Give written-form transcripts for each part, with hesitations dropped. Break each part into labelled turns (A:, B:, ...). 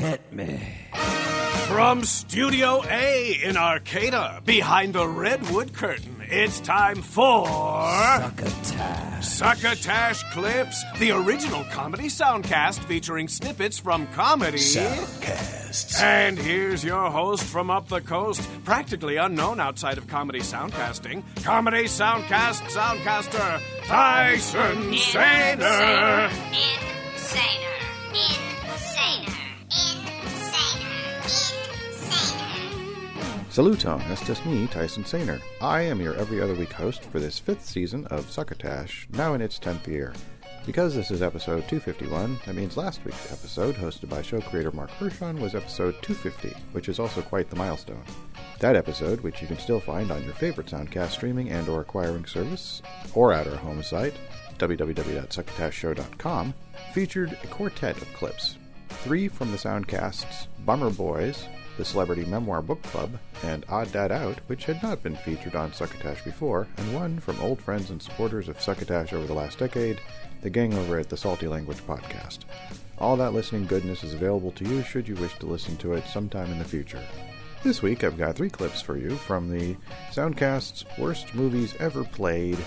A: Hit me.
B: From Studio A in Arcata, behind the redwood curtain, it's time for...
A: Succotash.
B: Succotash Clips, the original comedy soundcast featuring snippets from comedy...
A: Soundcasts.
B: And here's your host from up the coast, practically unknown outside of comedy soundcasting, comedy soundcast soundcaster, Tyson Sainer.
C: Insaner.
D: Saluton, it's just me, Tyson Sainer. I am your every other week host for this 5th season of Succotash, now in its 10th year. Because this is episode 251, that means last week's episode, hosted by show creator Mark Hershon, was episode 250, which is also quite the milestone. That episode, which you can still find on your favorite soundcast streaming and or acquiring service, or at our home site, www.succotashshow.com, featured a quartet of clips. 3 from the soundcasts Bummer Boys, the Celebrity Memoir Book Club, and Odd Dad Out, which had not been featured on Succotash before, and 1 from old friends and supporters of Succotash over the last decade, the gang over at the Salty Language Podcast. All that listening goodness is available to you should you wish to listen to it sometime in the future. This week I've got 3 clips for you from the Soundcast's Worst Movies Ever Played,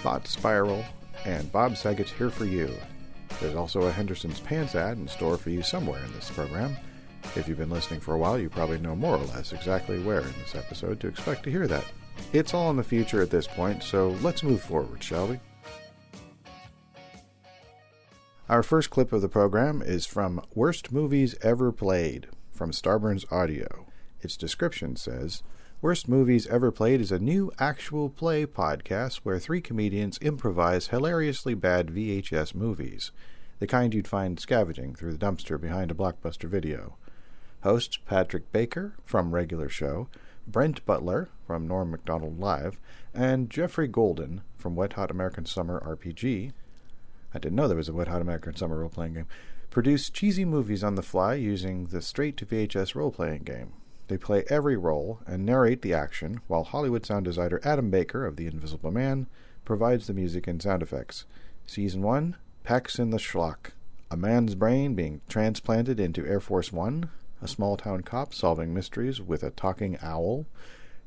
D: Thought Spiral, and Bob Saget's Here For You. There's also a Henderson's Pants ad in store for you somewhere in this program. If you've been listening for a while, you probably know more or less exactly where in this episode to expect to hear that. It's all in the future at this point, so let's move forward, shall we? Our first clip of the program is from Worst Movies Ever Played, from Starburns Audio. Its description says, Worst Movies Ever Played is a new actual play podcast where 3 comedians improvise hilariously bad VHS movies, the kind you'd find scavenging through the dumpster behind a Blockbuster video. Hosts Patrick Baker from Regular Show, Brent Butler from Norm Macdonald Live, and Geoffrey Golden from Wet Hot American Summer RPG. I didn't know there was a Wet Hot American Summer role-playing game. Produce cheesy movies on the fly using the straight-to-VHS role-playing game. They play every role and narrate the action, while Hollywood sound designer Adam Baker of The Invisible Man provides the music and sound effects. Season 1, Pecs in the Schlock. A man's brain being transplanted into Air Force One. A small-town cop solving mysteries with a talking owl,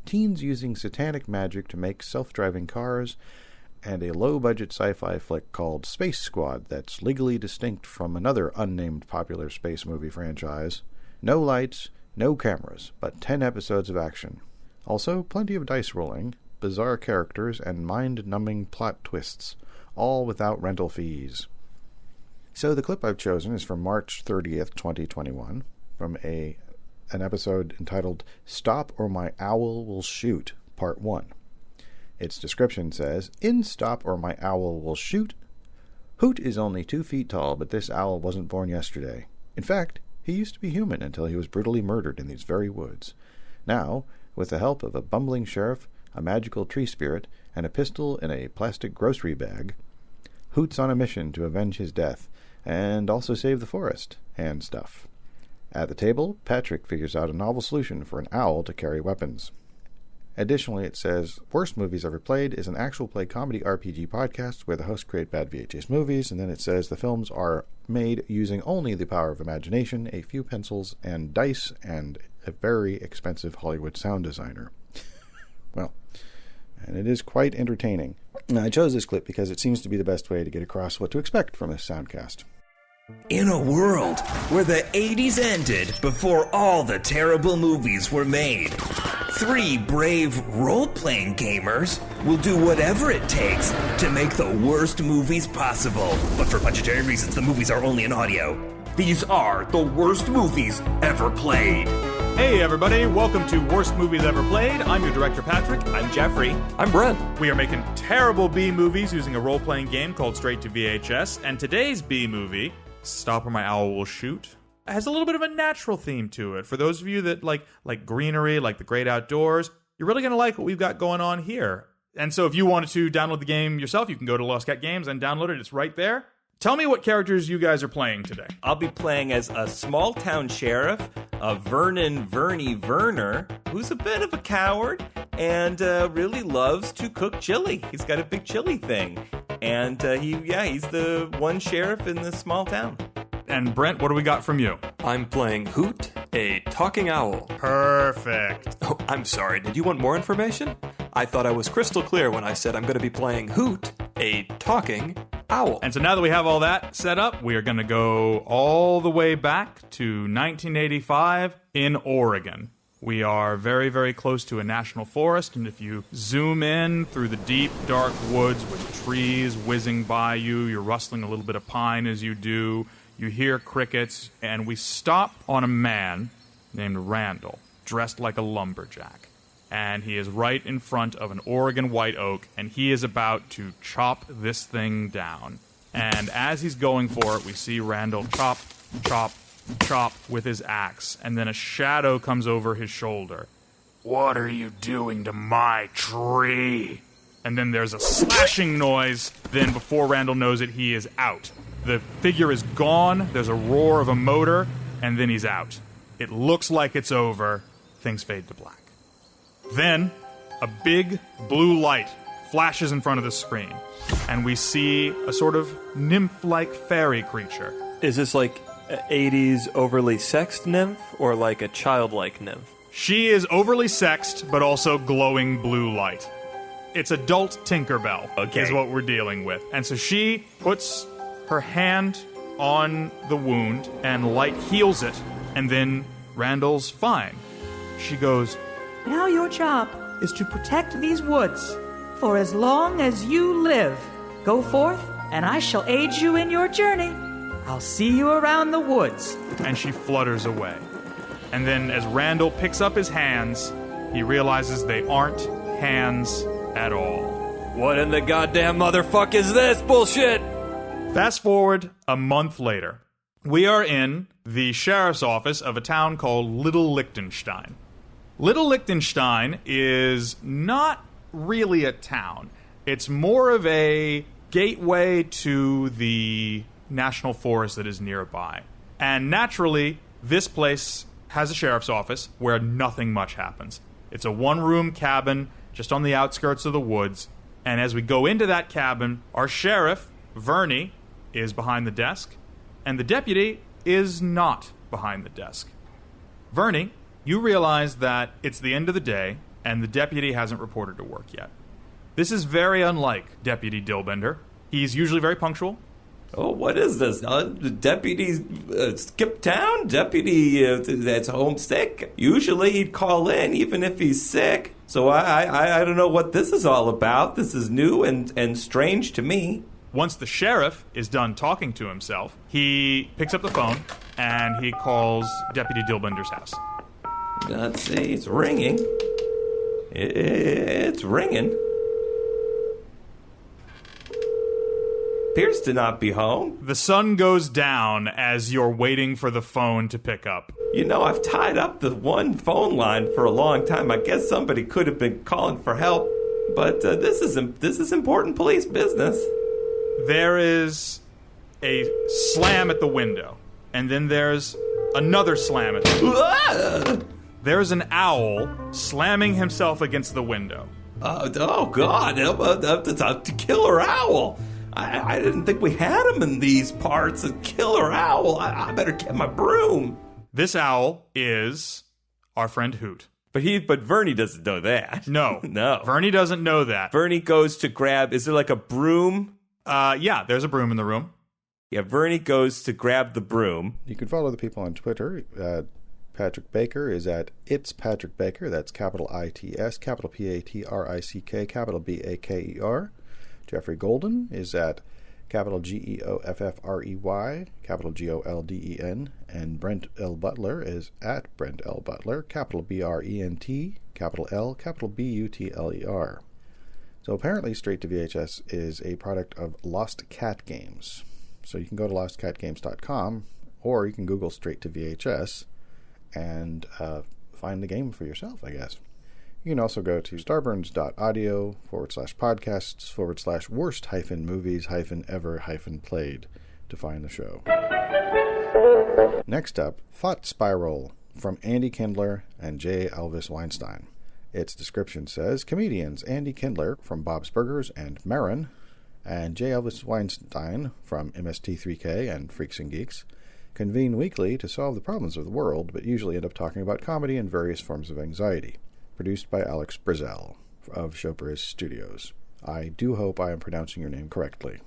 D: teens using satanic magic to make self-driving cars, and a low-budget sci-fi flick called Space Squad that's legally distinct from another unnamed popular space movie franchise. No lights, no cameras, but 10 episodes of action. Also, plenty of dice rolling, bizarre characters, and mind-numbing plot twists, all without rental fees. So the clip I've chosen is from March 30th, 2021, from an episode entitled Stop or My Owl Will Shoot, Part 1. Its description says, In Stop or My Owl Will Shoot, Hoot is only 2 feet tall, but this owl wasn't born yesterday. In fact, he used to be human until he was brutally murdered in these very woods. Now, with the help of a bumbling sheriff, a magical tree spirit, and a pistol in a plastic grocery bag, Hoot's on a mission to avenge his death, and also save the forest, and stuff. At the table, Patrick figures out a novel solution for an owl to carry weapons. Additionally, it says, Worst Movies Ever Played is an actual play comedy RPG podcast where the hosts create bad VHS movies, and then it says the films are made using only the power of imagination, a few pencils and dice, and a very expensive Hollywood sound designer. Well, and it is quite entertaining. Now, I chose this clip because it seems to be the best way to get across what to expect from this soundcast.
A: In a world where the 80s ended before all the terrible movies were made, 3 brave role-playing gamers will do whatever it takes to make the worst movies possible. But for budgetary reasons, the movies are only in audio. These are the worst movies ever played.
E: Hey everybody, welcome to Worst Movies Ever Played. I'm your director Patrick.
F: I'm Geoffrey. I'm Brent.
E: We are making terrible B movies using a role-playing game called Straight to VHS, and today's B movie, Stop or My Owl Will Shoot, has a little bit of a natural theme to it. For those of you that like greenery, like the great outdoors, you're really going to like what we've got going on here. And so if you wanted to download the game yourself, you can go to Lost Cat Games and download it. It's right there. Tell me what characters you guys are playing today.
F: I'll be playing as a small-town sheriff, Vernon Werner, who's a bit of a coward and really loves to cook chili. He's got a big chili thing. And he's the one sheriff in this small town.
E: And Brent, what do we got from you?
C: I'm playing Hoot, a talking owl.
E: Perfect.
C: Oh, I'm sorry, did you want more information? I thought I was crystal clear when I said I'm going to be playing Hoot, a talking owl.
E: And so now that we have all that set up, we are going to go all the way back to 1985 in Oregon. We are very, very close to a national forest, and if you zoom in through the deep, dark woods with trees whizzing by you, you're rustling a little bit of pine as you do, you hear crickets, and we stop on a man named Randall, dressed like a lumberjack. And he is right in front of an Oregon white oak, and he is about to chop this thing down. And as he's going for it, we see Randall chop, chop, chop with his axe, and then a shadow comes over his shoulder. What are you doing to my tree? And then there's a slashing noise. Then before Randall knows it, he is out. The figure is gone, there's a roar of a motor, and then he's out. It looks like it's over. Things fade to black. Then, a big blue light flashes in front of the screen, and we see a sort of nymph-like fairy creature.
C: Is this like 80s overly sexed nymph or like a childlike nymph?
E: She is overly sexed, but also glowing blue light. It's adult Tinkerbell, is what we're dealing with. And so she puts her hand on the wound, and light heals it, and then Randall's fine. She goes,
G: "Now your job is to protect these woods for as long as you live. Go forth, and I shall aid you in your journey. I'll see you around the woods."
E: And she flutters away. And then as Randall picks up his hands, he realizes they aren't hands at all.
C: What in the goddamn motherfuck is this bullshit?
E: Fast forward a month later. We are in the sheriff's office of a town called Little Liechtenstein. Little Liechtenstein is not really a town. It's more of a gateway to the national forest that is nearby. And naturally, this place has a sheriff's office where nothing much happens. It's a one-room cabin just on the outskirts of the woods. And as we go into that cabin, our sheriff, Vernie, is behind the desk, and the deputy is not behind the desk. Vernie, you realize that it's the end of the day, and the deputy hasn't reported to work yet. This is very unlike Deputy Dillbender. He's usually very punctual.
F: Oh, what is this? Deputy skip town? Deputy that's homesick? Usually he'd call in even if he's sick. So I don't know what this is all about. This is new and strange to me.
E: Once the sheriff is done talking to himself, he picks up the phone and he calls Deputy Dillbender's house.
F: Let's see, it's ringing. It's ringing. Appears to not be home.
E: The sun goes down as you're waiting for the phone to pick up.
F: You know, I've tied up the one phone line for a long time. I guess somebody could have been calling for help, but this is important police business.
E: There is a slam at the window, and then there's another slam at the window. There's an owl slamming himself against the window.
F: Oh God, it's a killer owl. I didn't think we had him in these parts. A killer owl. I better get my broom.
E: This owl is our friend Hoot.
F: But Vernie doesn't know that.
E: No.
F: No.
E: Vernie doesn't know that.
F: Vernie goes to grab, is there like a broom?
E: Yeah, there's a broom in the room.
F: Yeah, Vernie goes to grab the broom.
D: You can follow the people on Twitter. Patrick Baker is at It's Patrick Baker. That's capital ITS, capital PATRICK, capital BAKER. Geoffrey Golden is at capital GEOFFREY, capital GOLDEN. And Brent L. Butler is at Brent L. Butler, capital BRENT, capital L, capital BUTLER. So apparently Straight to VHS is a product of Lost Cat Games. So you can go to lostcatgames.com, or you can Google Straight to VHS and find the game for yourself, I guess. You can also go to starburns.audio/podcasts/worst-movies-ever-played to find the show. Next up, Thought Spiral from Andy Kindler and J. Elvis Weinstein. Its description says, comedians Andy Kindler from Bob's Burgers and Marin, and J. Elvis Weinstein from MST3K and Freaks and Geeks, convene weekly to solve the problems of the world, but usually end up talking about comedy and various forms of anxiety. Produced by Alex Brazel of Showbiz Studios. I do hope I am pronouncing your name correctly.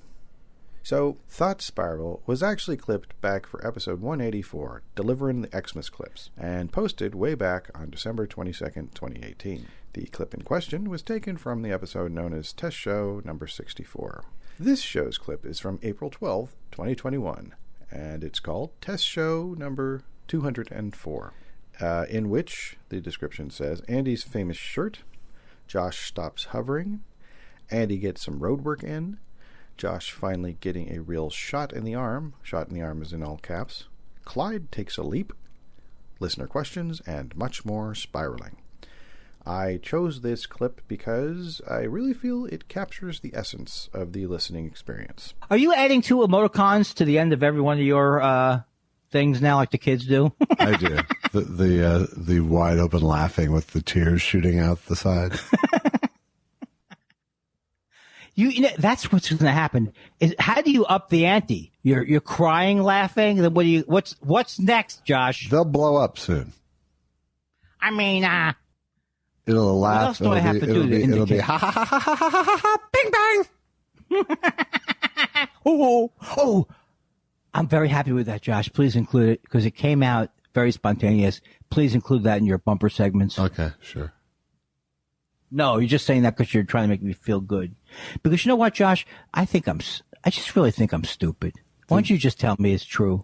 D: So, Thought Spiral was actually clipped back for episode 184, delivering the Xmas clips, and posted way back on December 22nd, 2018. The clip in question was taken from the episode known as Test Show number 64. This show's clip is from April 12th, 2021, and it's called Test Show number 204, in which the description says, Andy's famous shirt, Josh stops hovering, Andy gets some road work in, Josh finally getting a real shot in the arm is in all caps, Clyde takes a leap, listener questions, and much more spiraling. I chose this clip because I really feel it captures the essence of the listening experience.
H: Are you adding 2 emoticons to the end of every one of your things now, like the kids do?
I: I do. The wide open laughing with the tears shooting out the side.
H: You know, that's what's going to happen. How do you up the ante? You're crying, laughing. Then what's next, Josh?
I: They'll blow up soon.
H: I mean,
I: it'll laugh.
H: What else do I have to do to indicate?
I: It'll be ha ha ha ha ha ha ha ha bing bang.
H: Oh! I'm very happy with that, Josh. Please include it because it came out very spontaneous. Please include that in your bumper segments.
I: Okay, sure.
H: No, you're just saying that because you're trying to make me feel good. Because you know what, Josh? I just really think I'm stupid. Why don't you just tell me it's true?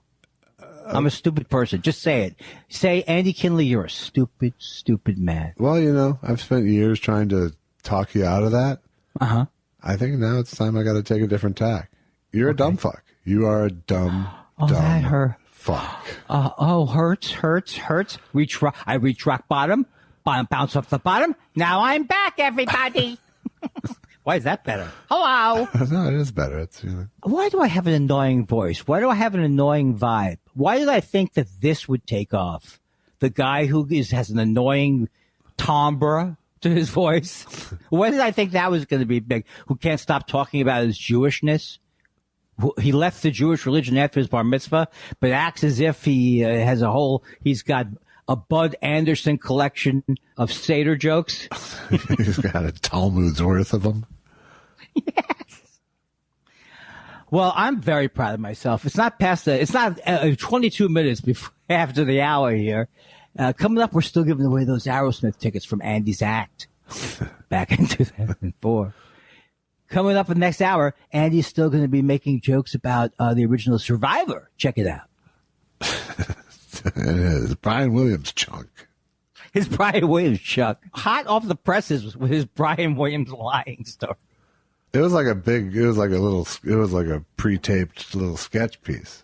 H: I'm a stupid person. Just say it. Say, Andy Kinley, you're a stupid, stupid man.
I: Well, you know, I've spent years trying to talk you out of that.
H: Uh-huh.
I: I think now it's time I got to take a different tack. You're a dumb fuck. You are a dumb
H: that hurt.
I: Fuck.
H: Hurts. I reach rock bottom. Bounce off the bottom. Now I'm back, everybody. Why is that better? Hello.
I: No, it is better. It's, you know.
H: Why do I have an annoying voice? Why do I have an annoying vibe? Why did I think that this would take off? The guy who has an annoying timbre to his voice. Why did I think that was going to be big? Who can't stop talking about his Jewishness? He left the Jewish religion after his bar mitzvah, but acts as if he he's got a Bud Anderson collection of Seder jokes.
I: He's got a Talmud's worth of them.
H: Yes. Well, I'm very proud of myself. It's not 22 minutes after the hour here. Coming up, we're still giving away those Aerosmith tickets from Andy's act back in 2004. Coming up in the next hour, Andy's still going to be making jokes about the original Survivor. Check it out.
I: It is. Brian Williams chunk.
H: His Brian Williams chunk. Hot off the presses with his Brian Williams lying story.
I: It was like a pre-taped little sketch piece.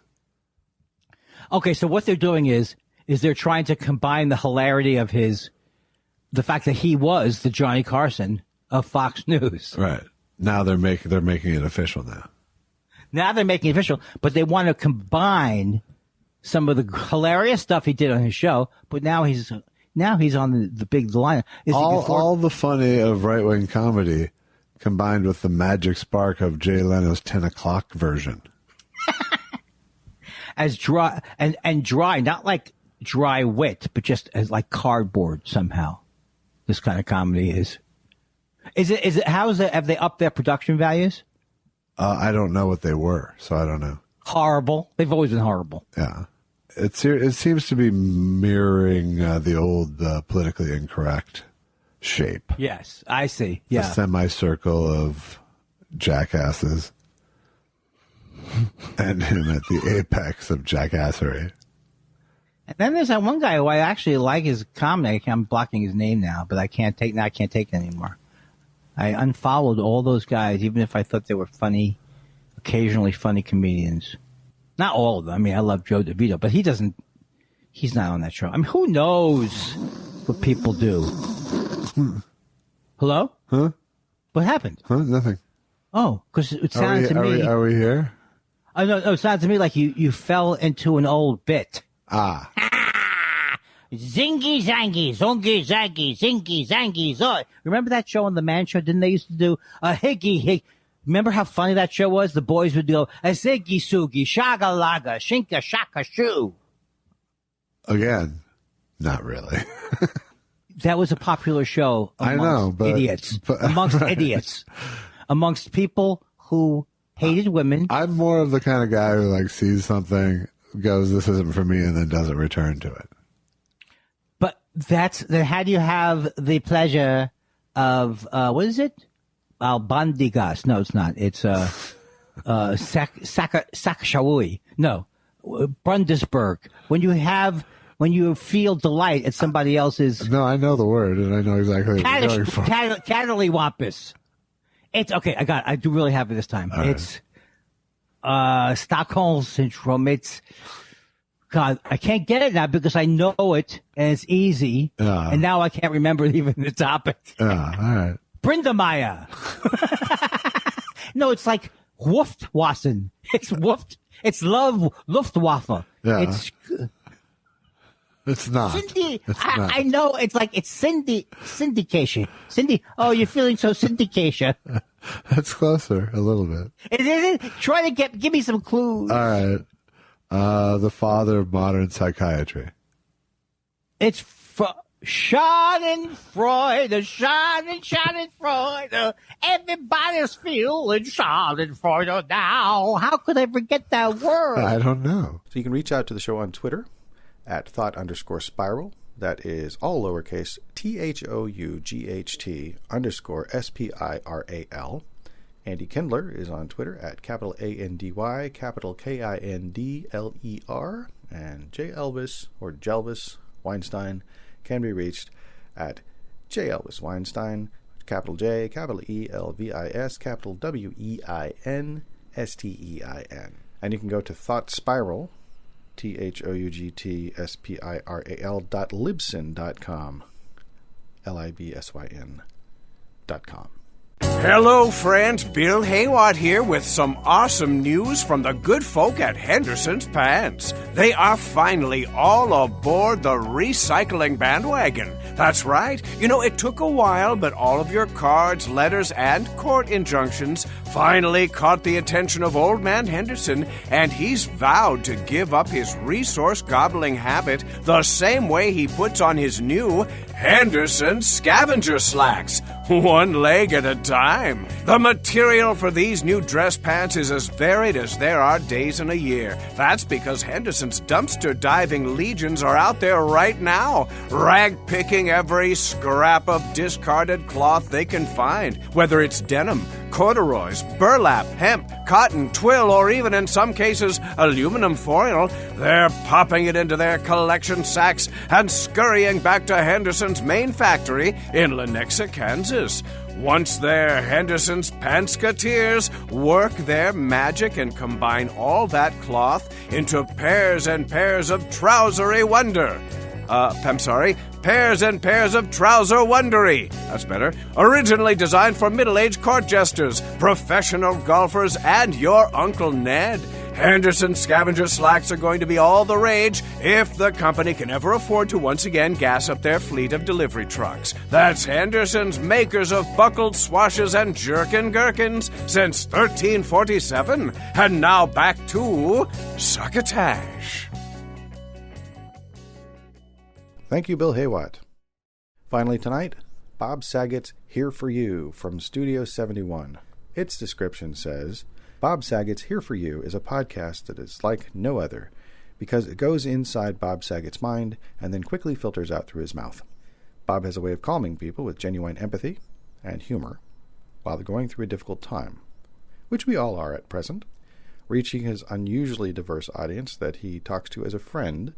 H: Okay, so what they're doing is they're trying to combine the hilarity of the fact that he was the Johnny Carson of Fox News.
I: Right. Now they're making it official now.
H: Now they're making it official, but they want to combine some of the hilarious stuff he did on his show, but now he's on the big line.
I: All the funny of right-wing comedy combined with the magic spark of Jay Leno's 10 o'clock version.
H: As dry and dry, not like dry wit, but just as like cardboard somehow. This kind of comedy is. Is it have they upped their production values?
I: I don't know what they were, so I don't know.
H: Horrible. They've always been horrible.
I: Yeah. It seems to be mirroring the old politically incorrect shape.
H: Yes, I see. Yeah.
I: The semicircle of jackasses and him at the apex of jackassery.
H: And then there's that one guy who I actually like his comedy. I'm blocking his name now, but I can't take it anymore. I unfollowed all those guys, even if I thought they were funny, occasionally funny comedians. Not all of them. I mean, I love Joe DeVito, but he's not on that show. I mean, who knows what people do? Hello?
I: Huh?
H: What happened?
I: Huh? Nothing.
H: Oh, because it sounded to me.
I: Are we here?
H: Oh, no, it sounded to me like you fell into an old bit.
I: Ah.
H: Zingy zangy, zongy zangy, zingy zangy, zo. Remember that show on the Man Show? Didn't they used to do a higgy hig? Remember how funny that show was? The boys would go, Ziggy Sugi, Shaga Laga, Shinka Shaka Shoo.
I: Again, not really.
H: That was a popular show amongst idiots. Amongst idiots. Amongst people who hated women.
I: I'm more of the kind of guy who like sees something, goes, this isn't for me, and then doesn't return to it.
H: But then how do you have the pleasure of, what is it? Albandigas. No, it's not. It's Sakashawi. No, Brundisburg. When you feel delight at somebody else's.
I: No, I know the word, and I know exactly what you're going for.
H: Catterlywampus. It's okay. I do really have it this time.
I: All
H: it's Stockholm syndrome. It's God. I can't get it now because I know it and it's easy. And now I can't remember even the topic.
I: All right.
H: Brindamaya. No, it's like Wuftwassen. It's Wuft. It's love Luftwaffe.
I: Yeah. It's not.
H: I know. It's like it's syndication. Oh, you're feeling so syndication.
I: That's closer a little bit.
H: Is it? Try to give me some clues.
I: All right. The father of modern psychiatry.
H: It's Schadenfreude, Schadenfreude. Everybody's feeling Schadenfreude now. How could I forget that word?
I: I don't know.
D: So you can reach out to the show on Twitter at thought_spiral. That is all lowercase THOUGHT_SPIRAL. Andy Kindler is on Twitter at capital ANDY, capital KINDLER. And J. Elvis or Jelvis Weinstein can be reached at J. Elvis Weinstein, capital J, capital ELVIS, capital WEINSTEIN. And you can go to Thought Spiral, THOUGTSPIRAL.libsyn.com, LIBSYN.com.
B: Hello, friends. Bill Haywatt here with some awesome news from the good folk at Henderson's Pants. They are finally all aboard the recycling bandwagon. That's right. You know, it took a while, but all of your cards, letters, and court injunctions finally caught the attention of Old Man Henderson, and he's vowed to give up his resource-gobbling habit the same way he puts on his new Henderson Scavenger Slax, one leg at a time. The material for these new dress pants is as varied as there are days in a year. That's because Henderson's dumpster diving legions are out there right now, rag-picking every scrap of discarded cloth they can find, whether it's denim, corduroys, burlap, hemp, cotton, twill, or even in some cases aluminum foil. They're popping it into their collection sacks and scurrying back to Henderson's main factory in Lenexa, Kansas. Once there, Henderson's Pantsketeers work their magic and combine all that cloth into pairs and pairs of trousery wonder. Pairs and pairs of trouser wondery. That's better. Originally designed for middle-aged court jesters, professional golfers, and your Uncle Ned. Henderson Scavenger Slacks are going to be all the rage if the company can ever afford to once again gas up their fleet of delivery trucks. That's Henderson's, makers of buckled swashes and jerkin gherkins since 1347. And now back to Succotash.
D: Thank you, Bill Haywatt. Finally tonight, Bob Saget's Here For You from Studio 71. Its description says, Bob Saget's Here For You is a podcast that is like no other because it goes inside Bob Saget's mind and then quickly filters out through his mouth. Bob has a way of calming people with genuine empathy and humor while they're going through a difficult time, which we all are at present, reaching his unusually diverse audience that he talks to as a friend.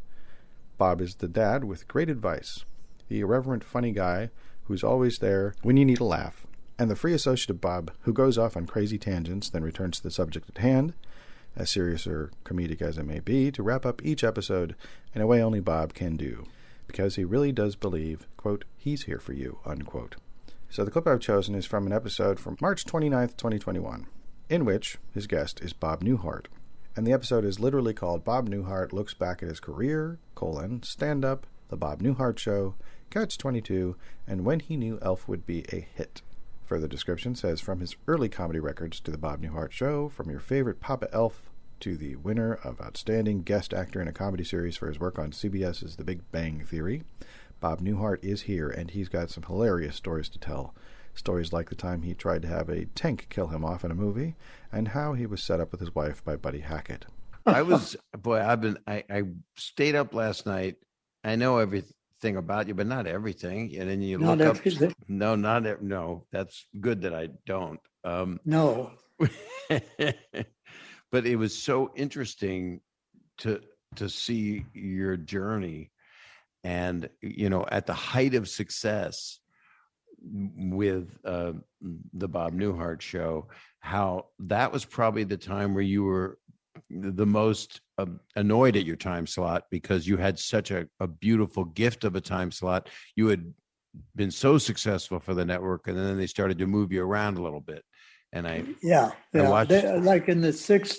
D: Bob is the dad with great advice, the irreverent funny guy who's always there when you need a laugh, and the free associate of Bob who goes off on crazy tangents then returns to the subject at hand, as serious or comedic as it may be, to wrap up each episode in a way only Bob can do, because he really does believe, quote, he's here for you, unquote. So the clip I've chosen is from an episode from March 29th, 2021, in which his guest is Bob Newhart. And the episode is literally called Bob Newhart Looks Back at His Career, Stand-Up, The Bob Newhart Show, Catch-22, and When He Knew Elf Would Be a Hit. Further description says, from his early comedy records to The Bob Newhart Show, from your favorite Papa Elf to the winner of Outstanding Guest Actor in a Comedy Series for his work on CBS's The Big Bang Theory, Bob Newhart is here, and he's got some hilarious stories to tell. Stories like the time he tried to have a tank kill him off in a movie, and how he was set up with his wife by Buddy Hackett.
J: I stayed up last night. I know everything about you, but not everything. And then you look up. No, that's good that I don't.
K: No.
J: But it was so interesting to see your journey, and at the height of success with the Bob Newhart Show, how that was probably the time where you were the most annoyed at your time slot, because you had such a beautiful gift of a time slot. You had been so successful for the network, and then they started to move you around a little bit. And I watched,
K: like in the sixth,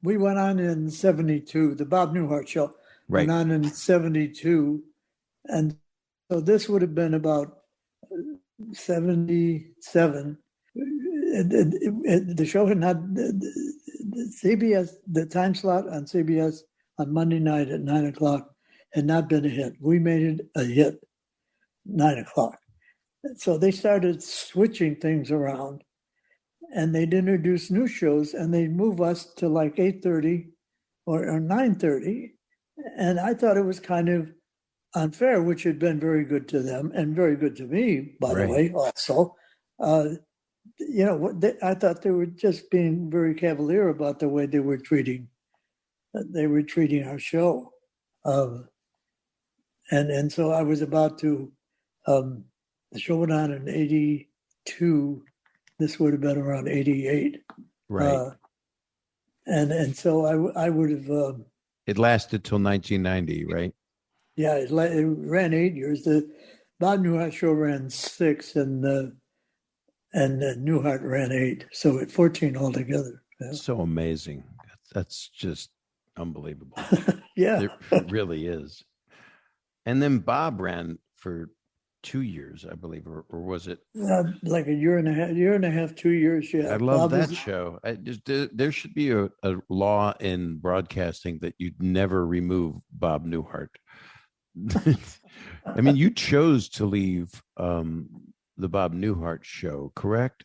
K: we went on in 72, the Bob Newhart Show went on in 72. And so this would have been about 77. The show had not, CBS, the time slot on CBS on Monday night at 9 o'clock had not been a hit. We made it a hit, 9 o'clock. So they started switching things around, and they'd introduce new shows, and they'd move us to like 8:30 or 9:30. And I thought it was kind of unfair, which had been very good to them and very good to me, by the way, also. I thought they were just being very cavalier about the way they were treating our show. And so I was about to, the show went on in 82. This would have been around 88.
J: Right.
K: And so I would have...
J: it lasted till 1990, right?
K: Yeah, it ran 8 years. The Bob Newhart Show ran 6, and Newhart ran 8. So at 14 altogether. Yeah.
J: So amazing. That's just unbelievable.
K: Yeah.
J: It really is. And then Bob ran for 2 years, I believe, or was it
K: like a year and a half, 2 years? Yeah,
J: I love that show. There should be a law in broadcasting that you'd never remove Bob Newhart. I mean, you chose to leave the Bob Newhart Show, correct?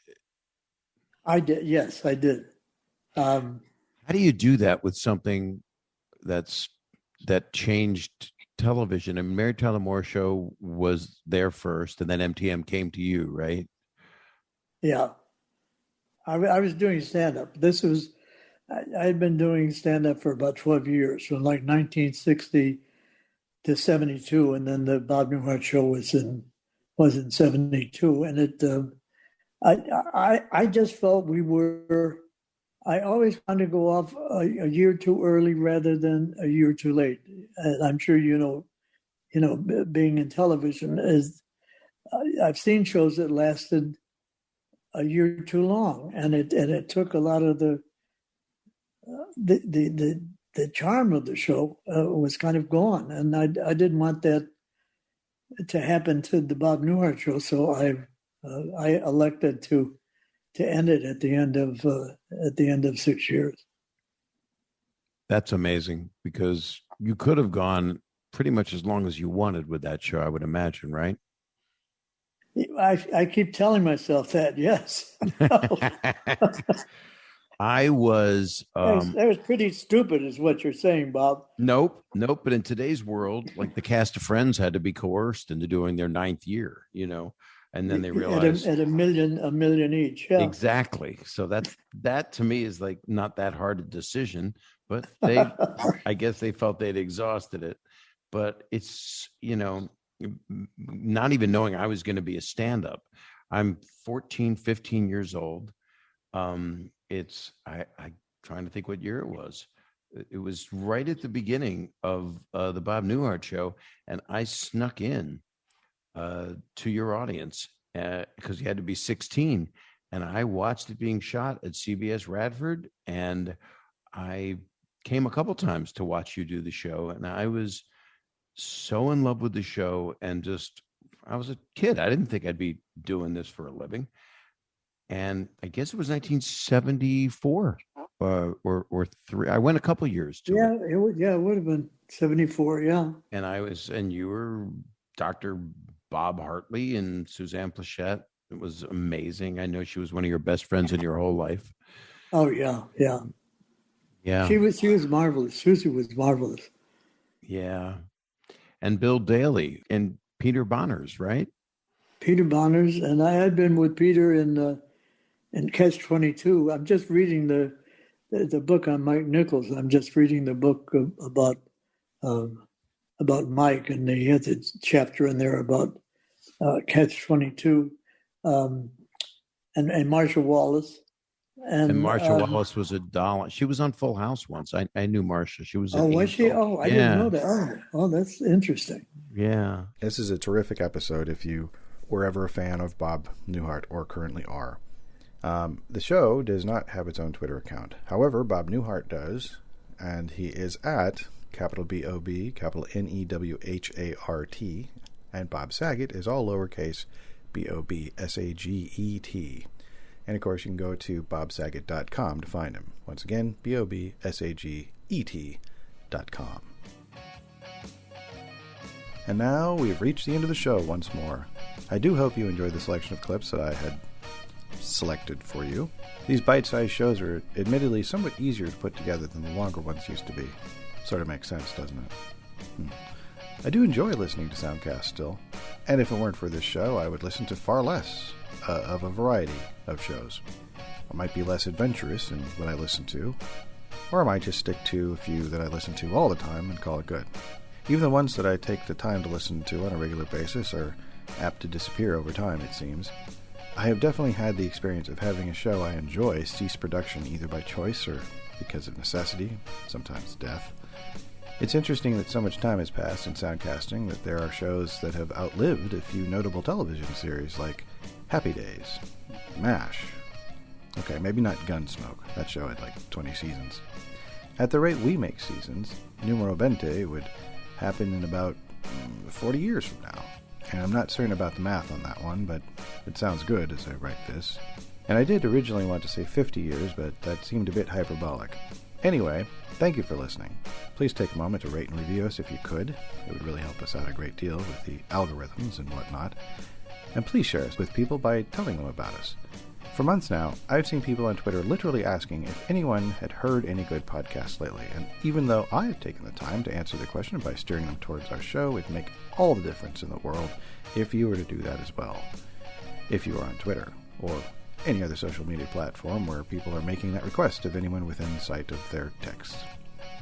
K: I did. Yes, I did.
J: How do you do that with something that changed television? I mean, Mary Tyler Moore Show was there first, and then MTM came to you, right?
K: Yeah. I was doing stand-up. I had been doing stand-up for about 12 years, from like 1960 to 72, and then the Bob Newhart Show was in 72. And I just felt I always wanted to go off a year too early rather than a year too late. And I'm sure being in television, I've seen shows that lasted a year too long, and it took a lot of the charm of the show was kind of gone, and I didn't want that to happen to the Bob Newhart Show, so I elected to end it at the end of 6 years.
J: That's amazing, because you could have gone pretty much as long as you wanted with that show, I would imagine, right?
K: I keep telling myself that, yes.
J: I was...
K: that was pretty stupid is what you're saying, Bob.
J: Nope. But in today's world, like the cast of Friends had to be coerced into doing their 9th year, and then they realized...
K: At a million each, yeah.
J: Exactly. So that to me is like not that hard a decision, but I guess they felt they'd exhausted it. But it's, not even knowing I was going to be a stand-up. I'm 14, 15 years old. I'm trying to think what year it was. It was right at the beginning of the Bob Newhart Show, and I snuck in to your audience because you had to be 16, and I watched it being shot at CBS Radford, and I came a couple times to watch you do the show, and I was so in love with the show, and I was a kid. I didn't think I'd be doing this for a living. And I guess it was 1974 or three. I went a couple years to it.
K: It would have been 74. Yeah.
J: And you were Dr. Bob Hartley and Suzanne Plachette. It was amazing. I know she was one of your best friends in your whole life.
K: Oh yeah.
J: Yeah.
K: She was marvelous. Susie was marvelous.
J: Yeah. And Bill Daly and Peter Bonners, right?
K: Peter Bonners, and I had been with Peter in Catch-22. I'm just reading the book on Mike Nichols. I'm just reading the book about Mike, and he has a chapter in there about Catch-22, and Marsha Wallace. And
J: Marsha Wallace was a doll. She was on Full House once. I knew Marsha. She was.
K: Was she? Oh, I didn't know that. Oh, that's interesting.
J: Yeah.
D: This is a terrific episode if you were ever a fan of Bob Newhart or currently are. The show does not have its own Twitter account. However, Bob Newhart does, and he is at capital B-O-B, capital N-E-W-H-A-R-T, and Bob Saget is all lowercase B-O-B-S-A-G-E-T. And, of course, you can go to bobsaget.com to find him. Once again, BOBSAGET.com. And now we've reached the end of the show once more. I do hope you enjoyed the selection of clips that I had selected for you. These bite-sized shows are admittedly somewhat easier to put together than the longer ones used to be. Sort of makes sense, doesn't it? I do enjoy listening to Soundcast still. And if it weren't for this show, I would listen to far less of a variety of shows. I might be less adventurous in what I listen to, or I might just stick to a few that I listen to all the time and call it good. Even the ones that I take the time to listen to on a regular basis are apt to disappear over time, it seems. I have definitely had the experience of having a show I enjoy cease production either by choice or because of necessity, sometimes death. It's interesting that so much time has passed in soundcasting that there are shows that have outlived a few notable television series like Happy Days, MASH. Okay, maybe not Gunsmoke. That show had like 20 seasons. At the rate we make seasons, Numero 20 would happen in about 40 years from now. And I'm not certain about the math on that one, but it sounds good as I write this. And I did originally want to say 50 years, but that seemed a bit hyperbolic. Anyway, thank you for listening. Please take a moment to rate and review us if you could. It would really help us out a great deal with the algorithms and whatnot. And please share us with people by telling them about us. For months now, I've seen people on Twitter literally asking if anyone had heard any good podcasts lately, and even though I have taken the time to answer the question by steering them towards our show, it'd make all the difference in the world if you were to do that as well. If you are on Twitter, or any other social media platform where people are making that request of anyone within sight of their text.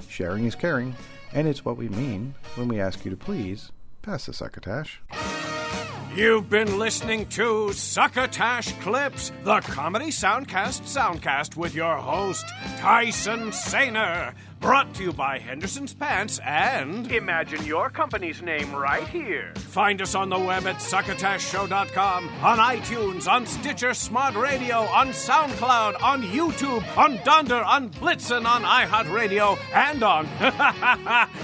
D: Sharing is caring, and it's what we mean when we ask you to please pass the Succotash.
B: You've been listening to Succotash Clips, the comedy soundcast with your host, Tyson Saner. Brought to you by Henderson's Pants and... Imagine your company's name right here. Find us on the web at succotashshow.com, on iTunes, on Stitcher Smart Radio, on SoundCloud, on YouTube, on Dunder, on Blitzen, on iHeartRadio, and on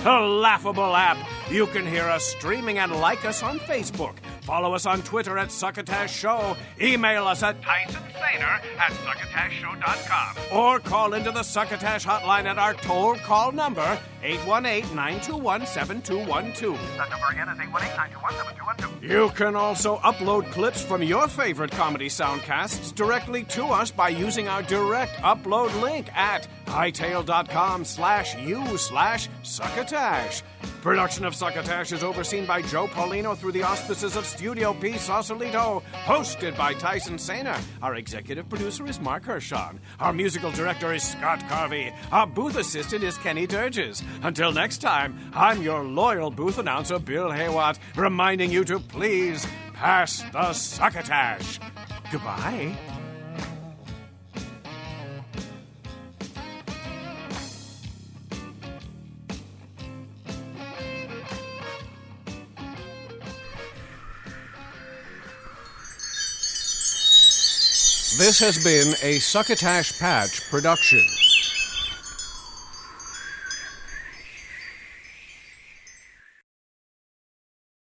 B: a laughable app. You can hear us streaming and like us on Facebook. Follow us on Twitter at Succotash Show. Email us at TysonSaner@succotashshow.com. Or call into the Succotash hotline at our toll call number, 818-921-7212.
L: That number again is 818-921-7212.
B: You can also upload clips from your favorite comedy soundcasts directly to us by using our direct upload link at hightail.com/u/Succotash. Production of Succotash is overseen by Joe Paulino through the auspices of Studio P. Sausalito. Hosted by Tyson Saner. Our executive producer is Mark Hershon. Our musical director is Scott Carvey. Our booth assistant is Kenny Durges. Until next time, I'm your loyal booth announcer, Bill Haywatt, reminding you to please pass the Succotash. Goodbye. This has been a Succotash Patch production.